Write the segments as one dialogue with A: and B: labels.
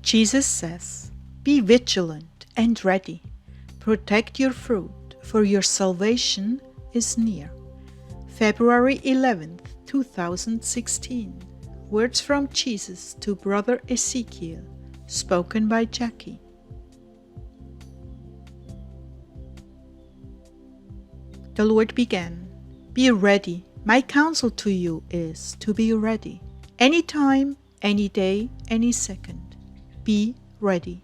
A: Jesus says, "Be vigilant and ready. Protect your fruit, for your salvation is near." February 11th, 2016. Words from Jesus to Brother Ezekiel, spoken by Jackie. The Lord began, "Be ready. My counsel to you is to be ready. Any time, any day, any second. Be ready."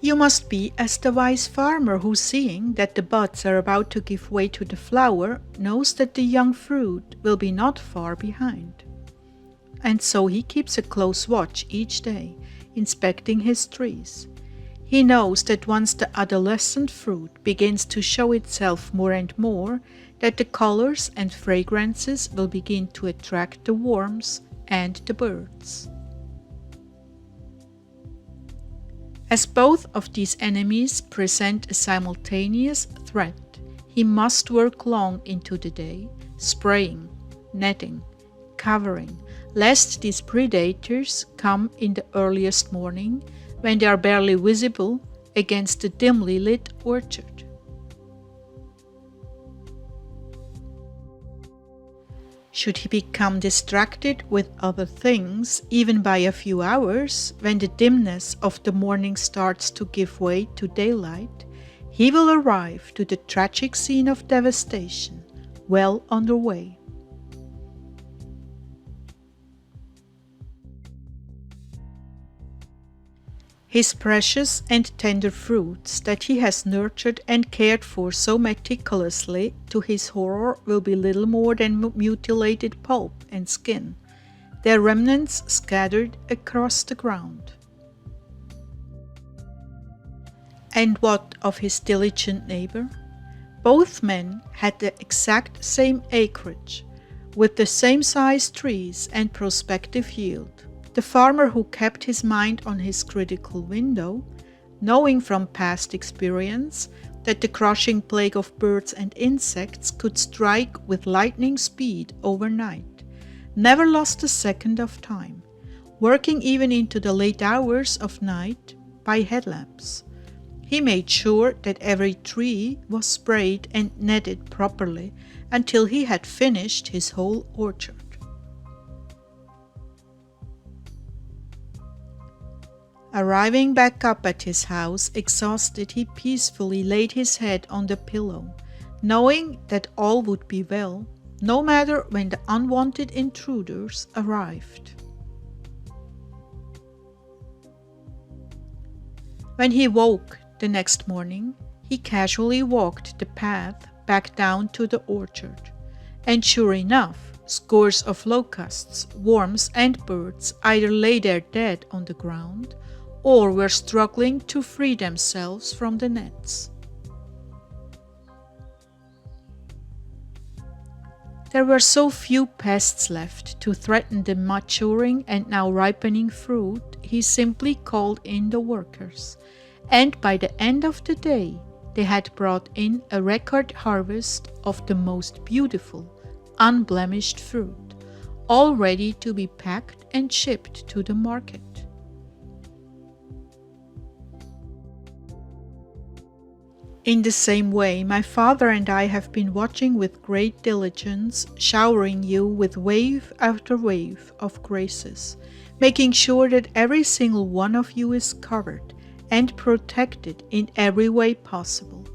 A: You must be as the wise farmer who, seeing that the buds are about to give way to the flower, knows that the young fruit will be not far behind. And so he keeps a close watch each day, inspecting his trees. He knows that once the adolescent fruit begins to show itself more and more, that the colors and fragrances will begin to attract the worms and the birds. As both of these enemies present a simultaneous threat, he must work long into the day, spraying, netting, covering, lest these predators come in the earliest morning, when they are barely visible against the dimly lit orchard. Should he become distracted with other things, even by a few hours, when the dimness of the morning starts to give way to daylight, he will arrive to the tragic scene of devastation, well underway. His precious and tender fruits that he has nurtured and cared for so meticulously, to his horror, will be little more than mutilated pulp and skin, their remnants scattered across the ground. And what of his diligent neighbor? Both men had the exact same acreage, with the same size trees and prospective yield. The farmer who kept his mind on his critical window, knowing from past experience that the crushing plague of birds and insects could strike with lightning speed overnight, never lost a second of time, working even into the late hours of night by headlamps. He made sure that every tree was sprayed and netted properly until he had finished his whole orchard. Arriving back up at his house, exhausted, he peacefully laid his head on the pillow, knowing that all would be well, no matter when the unwanted intruders arrived. When he woke the next morning, he casually walked the path back down to the orchard, and sure enough, scores of locusts, worms, and birds either lay there dead on the ground, or were struggling to free themselves from the nets. There were so few pests left to threaten the maturing and now ripening fruit, he simply called in the workers, and by the end of the day, they had brought in a record harvest of the most beautiful, unblemished fruit, all ready to be packed and shipped to the market. In the same way, my Father and I have been watching with great diligence, showering you with wave after wave of graces, making sure that every single one of you is covered and protected in every way possible.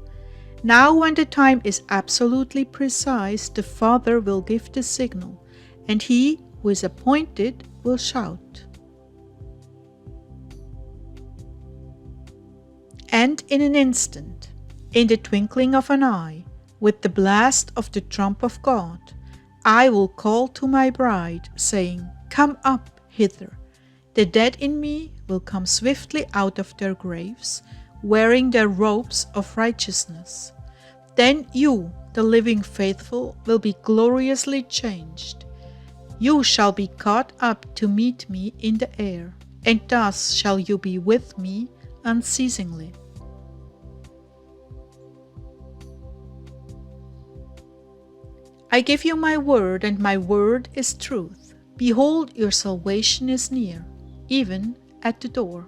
A: Now, when the time is absolutely precise, the Father will give the signal, and he who is appointed will shout. And in an instant, in the twinkling of an eye, with the blast of the trump of God, I will call to my bride, saying, "Come up hither." The dead in me will come swiftly out of their graves, wearing their robes of righteousness. Then you, the living faithful, will be gloriously changed. You shall be caught up to meet me in the air, and thus shall you be with me unceasingly. I give you my word, and my word is truth. Behold, your salvation is near, even at the door.